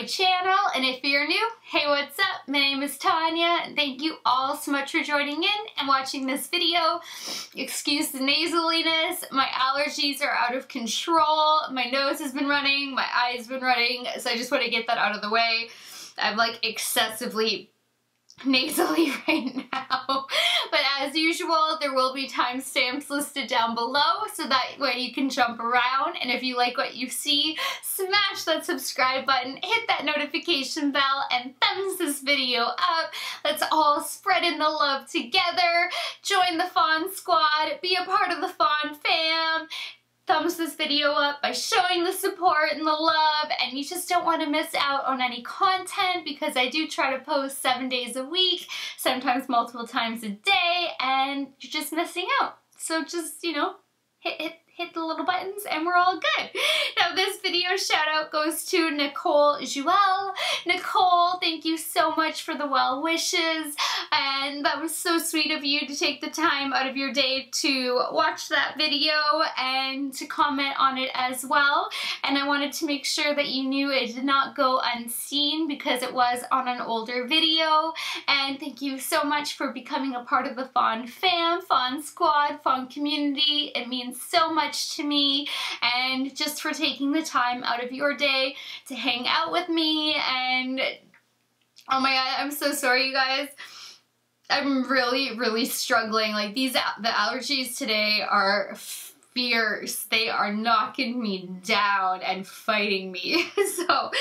my channel, and if you're new, hey, what's up? My name is Tanya, and thank you all so much for joining in and watching this video. Excuse the nasaliness, my allergies are out of control, my nose has been running, my eyes have been running, so I just want to get that out of the way. I'm like excessively nasally right now, but as usual there will be timestamps listed down below so that way you can jump around, and if you like what you see, smash that subscribe button, hit that notification bell, and thumbs this video up. Let's all spread in the love together, join the Fawn Squad, be a part of the Fawn fam. Thumbs this video up by showing the support and the love, and you just don't want to miss out on any content because I do try to post 7 days a week, sometimes multiple times a day, and you're just missing out. So just, you know, hit the little buttons and we're all good. Now this video shout out goes to Nicole Joelle. Nicole, thank you so much for the well wishes, and that was so sweet of you to take the time out of your day to watch that video and to comment on it as well. And I wanted to make sure that you knew it did not go unseen because it was on an older video. And thank you so much for becoming a part of the Fawn fam, Fawn Squad, Fawn community. It means so much to me, and just for taking the time out of your day to hang out with me. And oh my god, I'm so sorry you guys. I'm really struggling. Like the allergies today are fierce. They are knocking me down and fighting me. So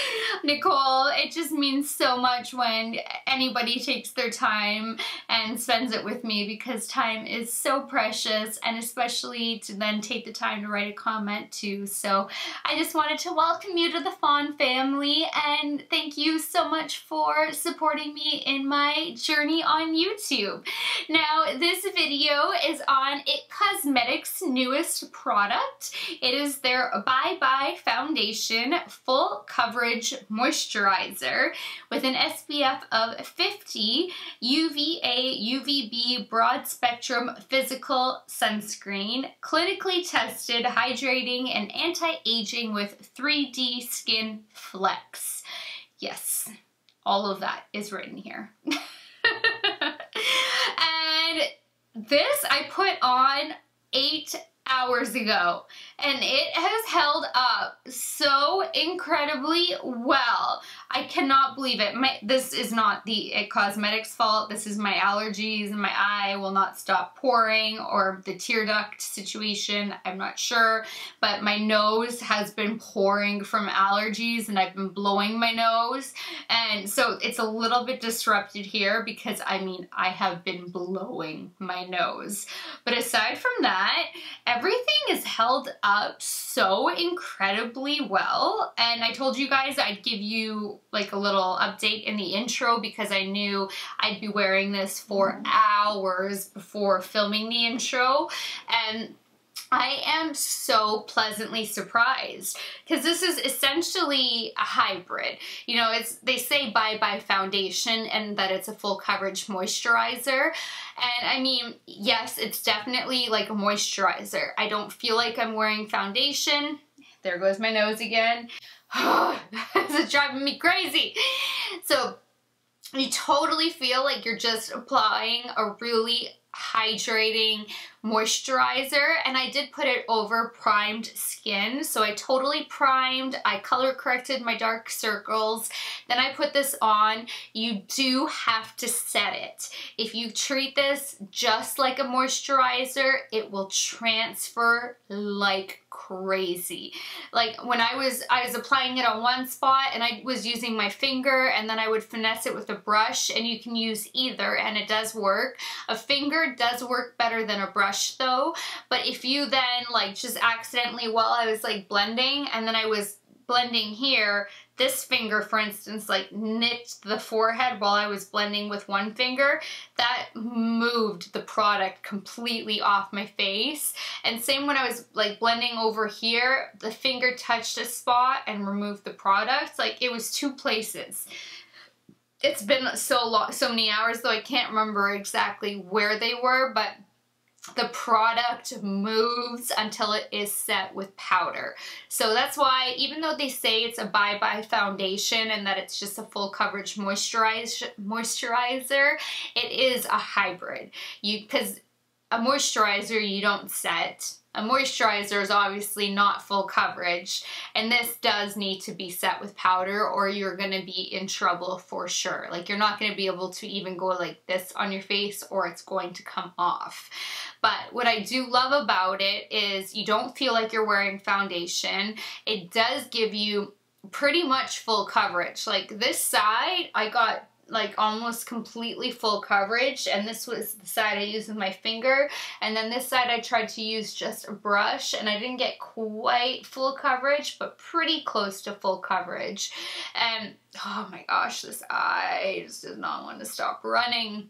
Nicole, it just means so much when anybody takes their time and spends it with me, because time is so precious, and especially to then take the time to write a comment too. So I just wanted to welcome you to the Fawn family, and thank you so much for supporting me in my journey on YouTube. Now this video is on It Cosmetics' newest product. It is their Bye Bye Foundation Full Coverage Moisturizer with an SPF of 50, UVA, UVB Broad Spectrum Physical Sunscreen, clinically tested, hydrating, and anti-aging with 3D Skin Flex. Yes, all of that is written here. And this I put on 8 hours ago, and it has held up so incredibly well. I cannot believe it. This is not the It Cosmetics fault. This is my allergies, and my eye will not stop pouring, or the tear duct situation, I'm not sure, but my nose has been pouring from allergies, and I've been blowing my nose, and so it's a little bit disrupted here because I mean I have been blowing my nose. But aside from that, everything is held up so incredibly well, and I told you guys I'd give you like a little update in the intro because I knew I'd be wearing this for hours before filming the intro, and I am so pleasantly surprised because this is essentially a hybrid. You know, they say Bye Bye Foundation and that it's a full coverage moisturizer. And I mean, yes, it's definitely like a moisturizer. I don't feel like I'm wearing foundation. There goes my nose again. This is driving me crazy. So you totally feel like you're just applying a really hydrating moisturizer, and I did put it over primed skin, so I totally primed, I color corrected my dark circles, then I put this on. You do have to set it. If you treat this just like a moisturizer, it will transfer like crazy. Like when I was applying it on one spot and I was using my finger, and then I would finesse it with a brush, and you can use either and it does work. A finger does work better than a brush though, but if you then like just accidentally, while I was like blending and then I was blending here, this finger for instance like nicked the forehead while I was blending with one finger, that moved the product completely off my face. And same when I was like blending over here, the finger touched a spot and removed the product. Like it was two places. It's been so many hours though I can't remember exactly where they were, but the product moves until it is set with powder. So that's why, even though they say it's a bye-bye foundation and that it's just a full coverage moisturizer, it is a hybrid. Because a moisturizer you don't set. A moisturizer is obviously not full coverage, and this does need to be set with powder or you're going to be in trouble for sure. Like, you're not going to be able to even go like this on your face or it's going to come off. But what I do love about it is you don't feel like you're wearing foundation. It does give you pretty much full coverage. Like, this side, I got like almost completely full coverage, and this was the side I used with my finger, and then this side I tried to use just a brush, and I didn't get quite full coverage, but pretty close to full coverage. And oh my gosh, this eye just does not want to stop running.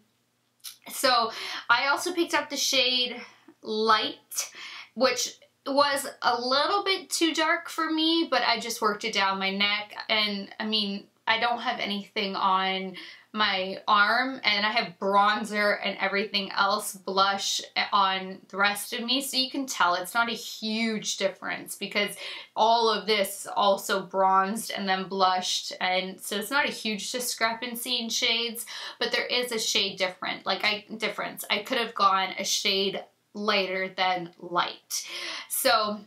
So I also picked up the shade Light, which was a little bit too dark for me, but I just worked it down my neck. And I mean, I don't have anything on my arm, and I have bronzer and everything else, blush on the rest of me, so you can tell it's not a huge difference because all of this also bronzed and then blushed, and so it's not a huge discrepancy in shades, but there is a shade difference. I could have gone a shade lighter than Light. So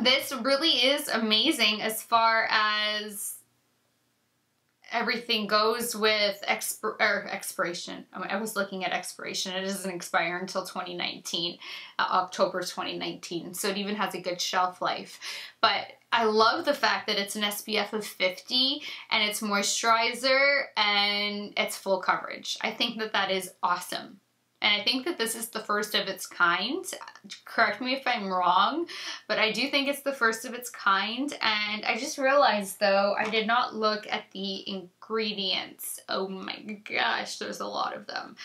this really is amazing as far as everything goes with expiration. I was looking at expiration. It doesn't expire until 2019, October 2019. So it even has a good shelf life. But I love the fact that it's an SPF of 50 and it's moisturizer and it's full coverage. I think that that is awesome. And I think that this is the first of its kind. Correct me if I'm wrong, but I do think it's the first of its kind. And I just realized, though, I did not look at the ingredients. Oh my gosh, there's a lot of them.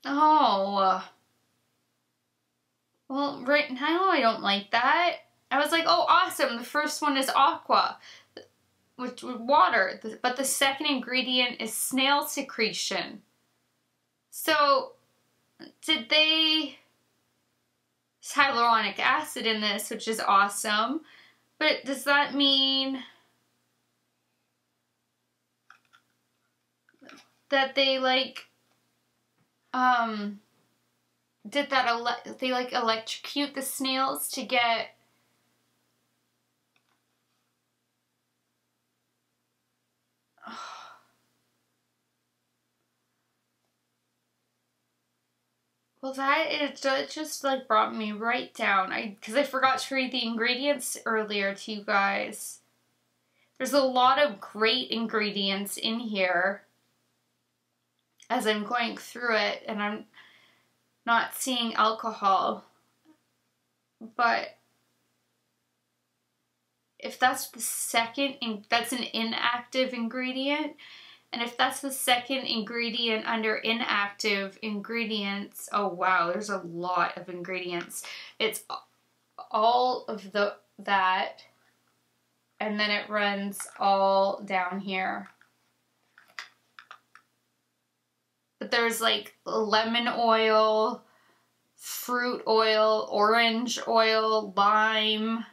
Oh. Well, right now I don't like that. I was like, oh, awesome. The first one is aqua with water, but the second ingredient is snail secretion. So, did they hyaluronic acid in this, which is awesome, but does that mean that they like, they like electrocute the snails to get well, it just like brought me right down. Because I forgot to read the ingredients earlier to you guys. There's a lot of great ingredients in here as I'm going through it, and I'm not seeing alcohol. But if that's the second, that's an inactive ingredient. And if that's the second ingredient under inactive ingredients, oh wow, there's a lot of ingredients. It's all of that, and then it runs all down here. But there's like lemon oil, fruit oil, orange oil, lime,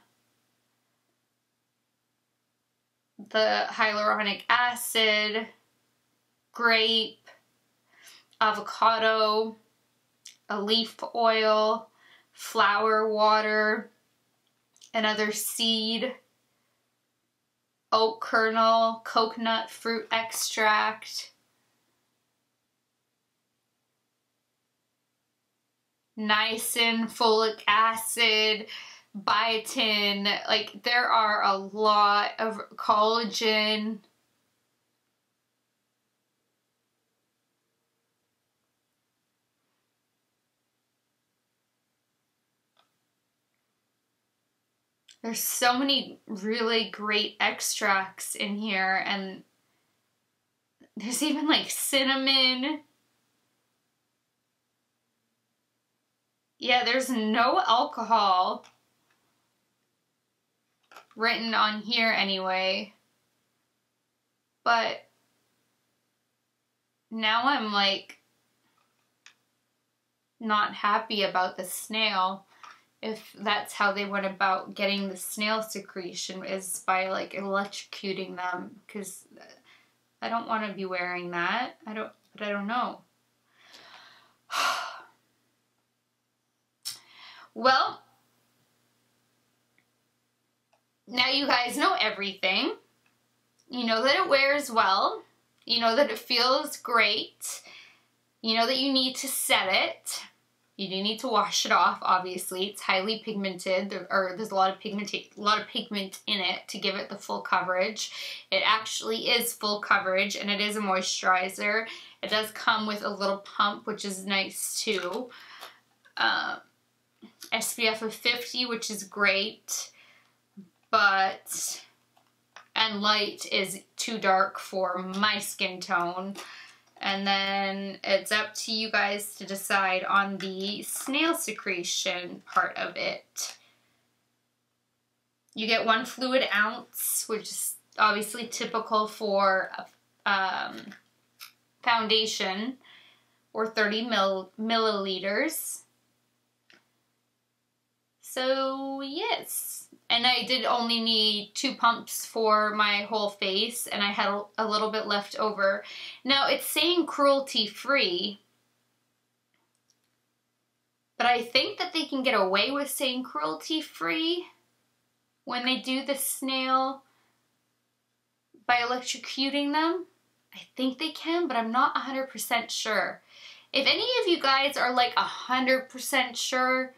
the hyaluronic acid, grape, avocado, a leaf oil, flower water, another seed, oat kernel, coconut fruit extract, niacin, folic acid, biotin. Like, there are a lot of collagen. There's so many really great extracts in here, and there's even like cinnamon. Yeah, there's no alcohol written on here anyway. But now I'm like, not happy about the snail if that's how they went about getting the snail secretion, is by like electrocuting them, because I don't want to be wearing that. I don't know. Well, now you guys know everything. You know that it wears well. You know that it feels great. You know that you need to set it. You do need to wash it off, obviously. It's highly pigmented, there's a lot of pigment in it to give it the full coverage. It actually is full coverage, and it is a moisturizer. It does come with a little pump, which is nice too. SPF of 50, which is great, and light is too dark for my skin tone. And then it's up to you guys to decide on the snail secretion part of it. You get 1 fluid ounce, which is obviously typical for foundation, or 30 milliliters. So yes. And I did only need 2 pumps for my whole face, and I had a little bit left over. Now, it's saying cruelty-free, but I think that they can get away with saying cruelty-free when they do the snail by electrocuting them. I think they can, but I'm not 100% sure. If any of you guys are like 100% sure,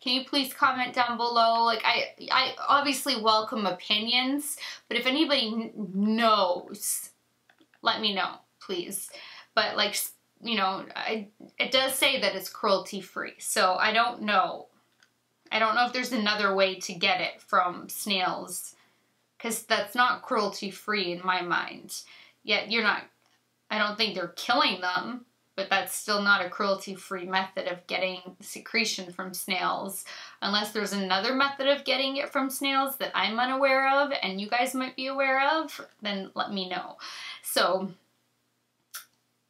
can you please comment down below? Like, I obviously welcome opinions, but if anybody knows, let me know, please. But like, you know, it does say that it's cruelty-free, so I don't know. I don't know if there's another way to get it from snails, because that's not cruelty-free in my mind. Yet I don't think they're killing them, but that's still not a cruelty-free method of getting secretion from snails. Unless there's another method of getting it from snails that I'm unaware of and you guys might be aware of, then let me know. So,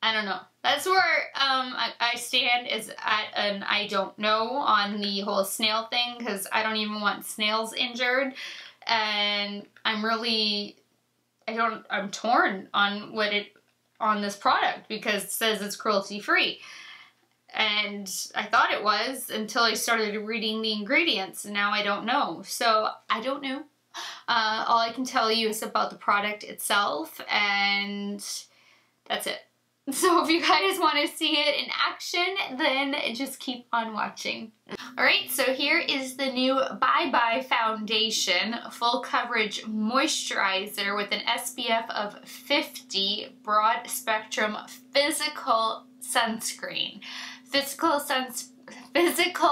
I don't know. That's where I stand, is at an I don't know on the whole snail thing, because I don't even want snails injured. And I'm torn on this product, because it says it's cruelty free, and I thought it was until I started reading the ingredients, and now I don't know. So I don't know. All I can tell you is about the product itself, and that's it. So if you guys want to see it in action, then just keep on watching. Alright, so here is the new Bye Bye Foundation Full Coverage Moisturizer with an SPF of 50 Broad Spectrum Physical Sunscreen. Physical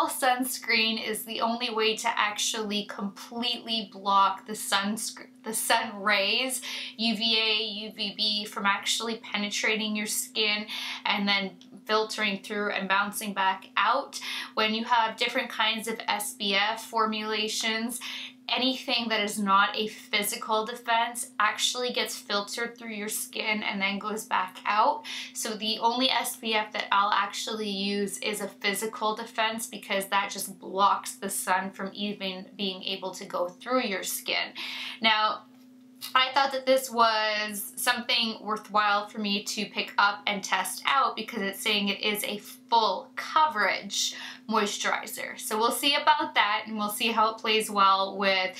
sunscreen is the only way to actually completely block the sun rays, UVA, UVB, from actually penetrating your skin and then filtering through and bouncing back out. When you have different kinds of SPF formulations, anything that is not a physical defense actually gets filtered through your skin and then goes back out. So the only SPF that I'll actually use is a physical defense, because that just blocks the sun from even being able to go through your skin. Now, I thought that this was something worthwhile for me to pick up and test out, because it's saying it is a full coverage moisturizer. So we'll see about that, and we'll see how it plays well with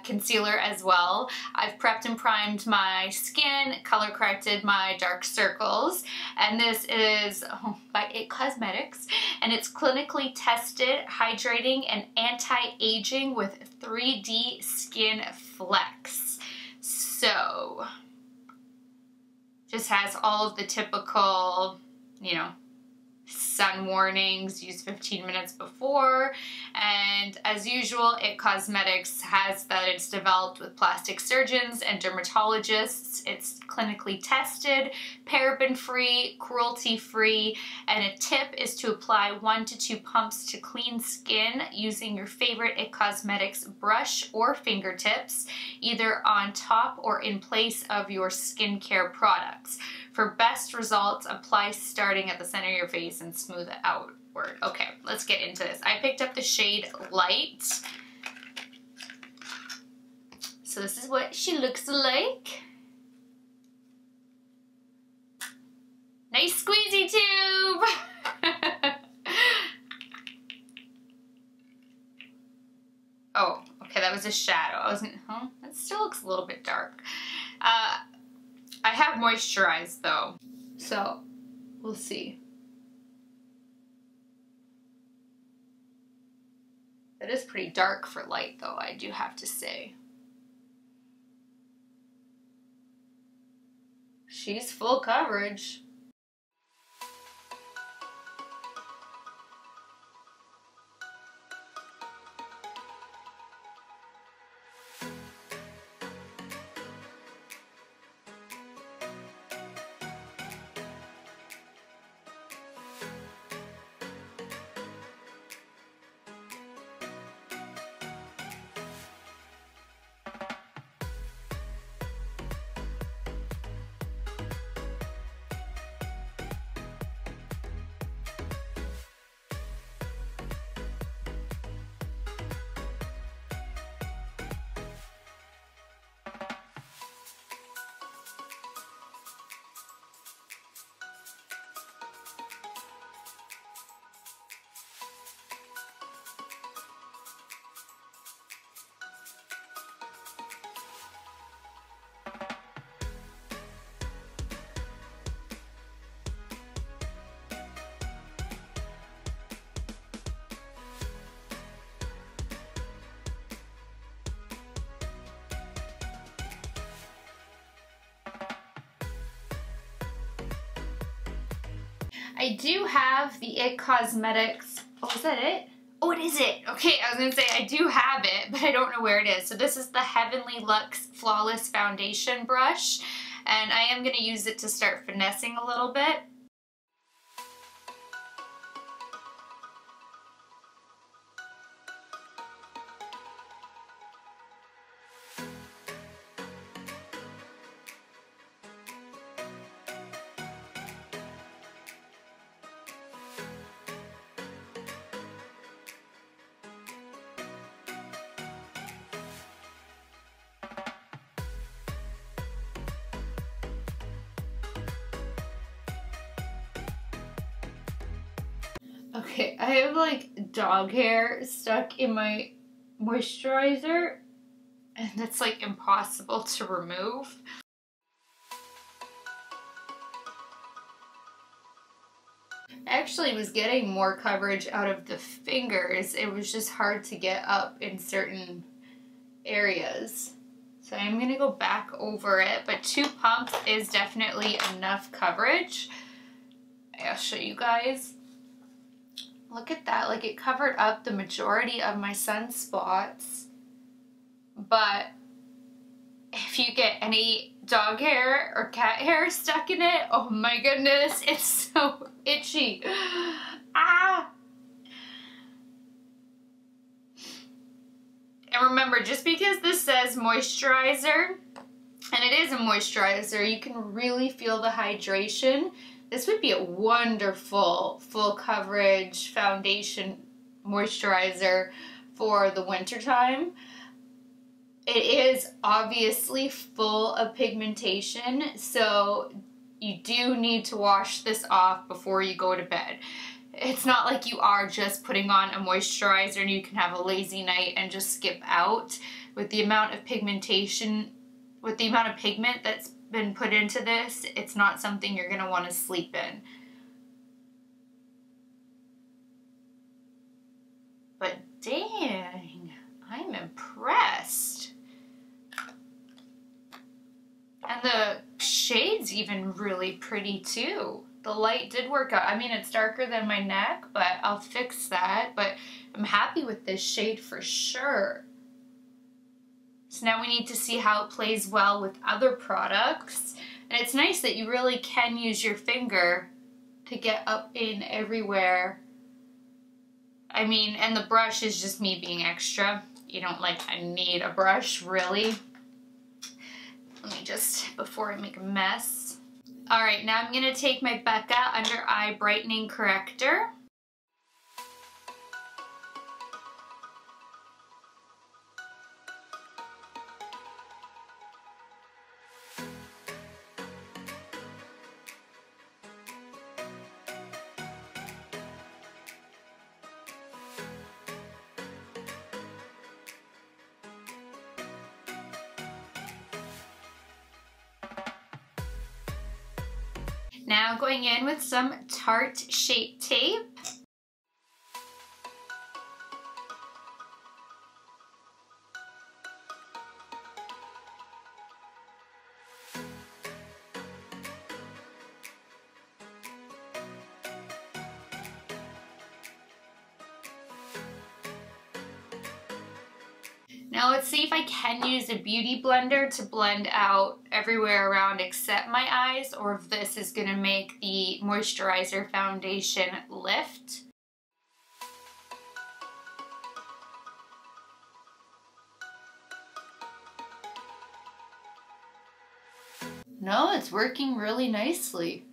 concealer as well. I've prepped and primed my skin, color corrected my dark circles, and this is by It Cosmetics, and it's clinically tested, hydrating, and anti-aging with 3D Skin Flex. So, just has all of the typical, you know, sun warnings, use 15 minutes before, and as usual, It Cosmetics has that it's developed with plastic surgeons and dermatologists. It's clinically tested, paraben-free, cruelty-free, and a tip is to apply 1 to 2 pumps to clean skin using your favorite It Cosmetics brush or fingertips, either on top or in place of your skincare products. For best results, apply starting at the center of your face and smooth it outward. Okay, let's get into this. I picked up the shade Light. So this is what she looks like. Nice squeezy tube! Oh, okay, that was a shadow. I wasn't, that still looks a little bit dark. I have moisturized though, so we'll see. That is pretty dark for light though, I do have to say. She's full coverage. I do have the IT Cosmetics. Oh, is that it? Oh, it is it. Okay, I was gonna say I do have it, but I don't know where it is. So this is the Heavenly Luxe Flawless Foundation brush, and I am gonna use it to start finessing a little bit. Okay, I have like dog hair stuck in my moisturizer, and that's like impossible to remove. I actually was getting more coverage out of the fingers. It was just hard to get up in certain areas. So I'm gonna go back over it, but 2 pumps is definitely enough coverage. I'll show you guys. Look at that, like it covered up the majority of my sunspots. But if you get any dog hair or cat hair stuck in it, oh my goodness, it's so itchy. Ah! And remember, just because this says moisturizer, and it is a moisturizer, you can really feel the hydration. This would be a wonderful full coverage foundation moisturizer for the winter time. It is obviously full of pigmentation, so you do need to wash this off before you go to bed. It's not like you are just putting on a moisturizer and you can have a lazy night and just skip out. With the amount of pigmentation, with the amount of pigment that's been put into this, it's not something you're going to want to sleep in. But dang, I'm impressed. And the shade's even really pretty too. The light did work out. I mean, it's darker than my neck, but I'll fix that. But I'm happy with this shade for sure. So now we need to see how it plays well with other products. And it's nice that you really can use your finger to get up in everywhere. I mean, and the brush is just me being extra. You don't like, I need a brush, really. Let me just, before I make a mess. All right, now I'm gonna take my Becca Under Eye Brightening Corrector. Now going in with some Tarte Shape Tape. Now let's see if I can use a beauty blender to blend out everywhere around except my eyes, or if this is gonna make the moisturizer foundation lift. No, it's working really nicely.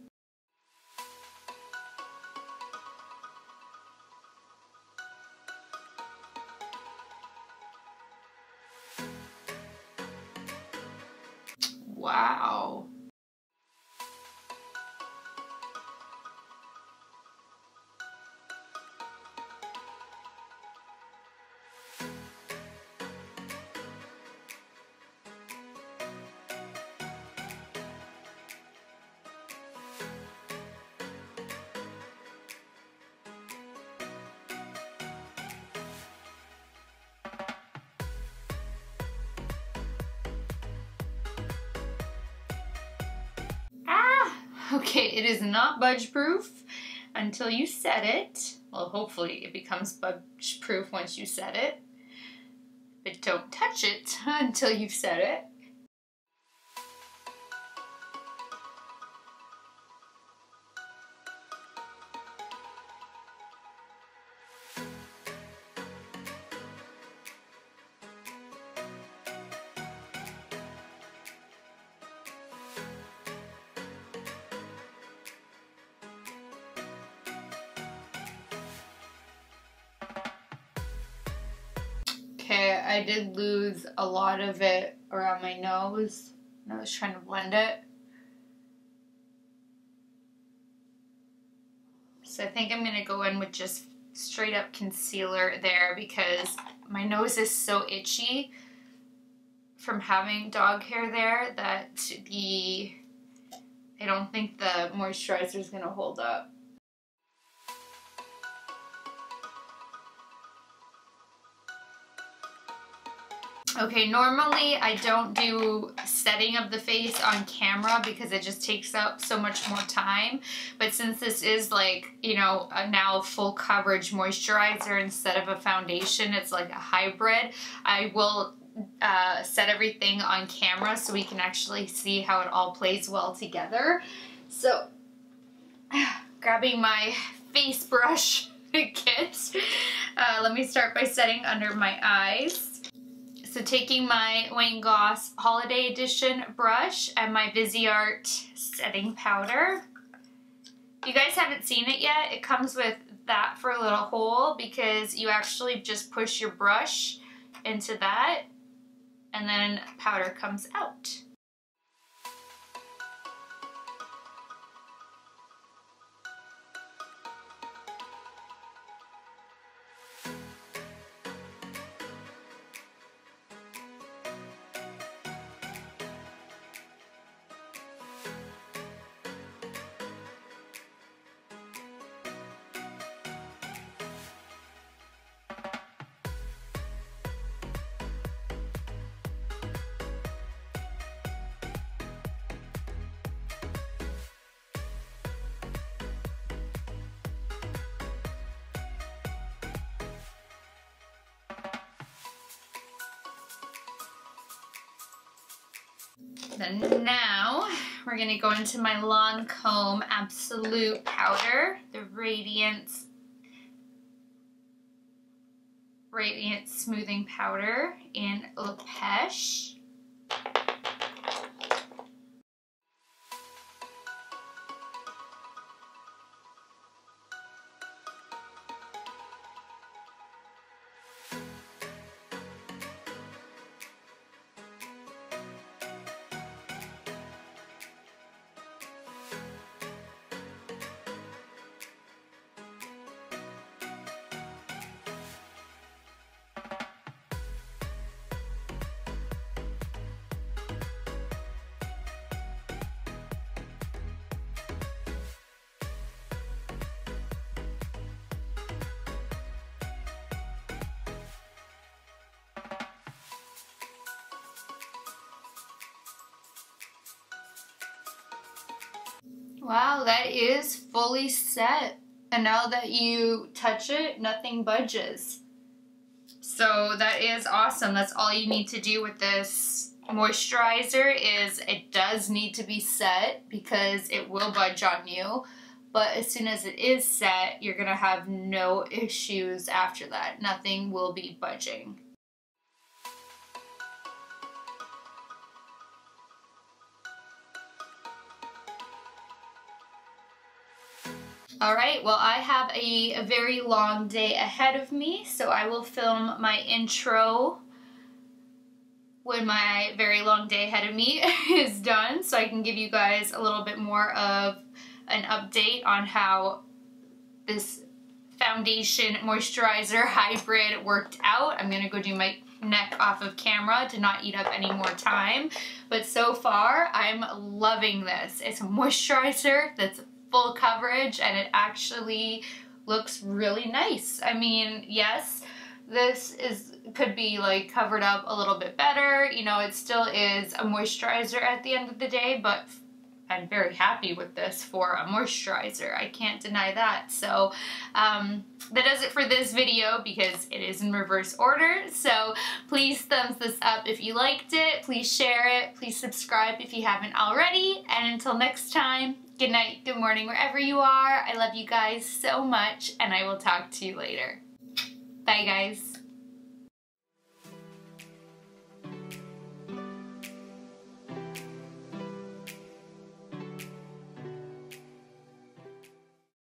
Wow. Okay, it is not budge proof until you set it. Well, hopefully it becomes budge proof once you set it. But don't touch it until you've set it. Okay, I did lose a lot of it around my nose when I was trying to blend it. So I think I'm going to go in with just straight up concealer there because my nose is so itchy from having dog hair there that I don't think the moisturizer is going to hold up. Okay, normally I don't do setting of the face on camera because it just takes up so much more time. But since this is like, you know, now a full coverage moisturizer instead of a foundation, it's like a hybrid, I will set everything on camera so we can actually see how it all plays well together. So, grabbing my face brush kit, let me start by setting under my eyes. So taking my Wayne Goss Holiday Edition brush and my Viseart setting powder. If you guys haven't seen it yet, it comes with that for a little hole because you actually just push your brush into that and then powder comes out. Then now we're going to go into my Lancome Absolute Powder, the Radiant Smoothing Powder in La Pêche. Wow, that is fully set. And now that you touch it, nothing budges. So that is awesome. That's all you need to do with this moisturizer is it does need to be set because it will budge on you. But as soon as it is set, you're going to have no issues after that. Nothing will be budging. Alright, well I have a very long day ahead of me, so I will film my intro when my very long day ahead of me is done, so I can give you guys a little bit more of an update on how this foundation moisturizer hybrid worked out. I'm gonna go do my neck off of camera to not eat up any more time, but so far I'm loving this. It's a moisturizer that's full coverage and it actually looks really nice. I mean, yes, this could be like covered up a little bit better. You know, it still is a moisturizer at the end of the day, but I'm very happy with this for a moisturizer. I can't deny that. So that does it for this video because it is in reverse order. So please thumbs this up if you liked it. Please share it. Please subscribe if you haven't already. And until next time, good night, good morning, wherever you are. I love you guys so much and I will talk to you later. Bye guys.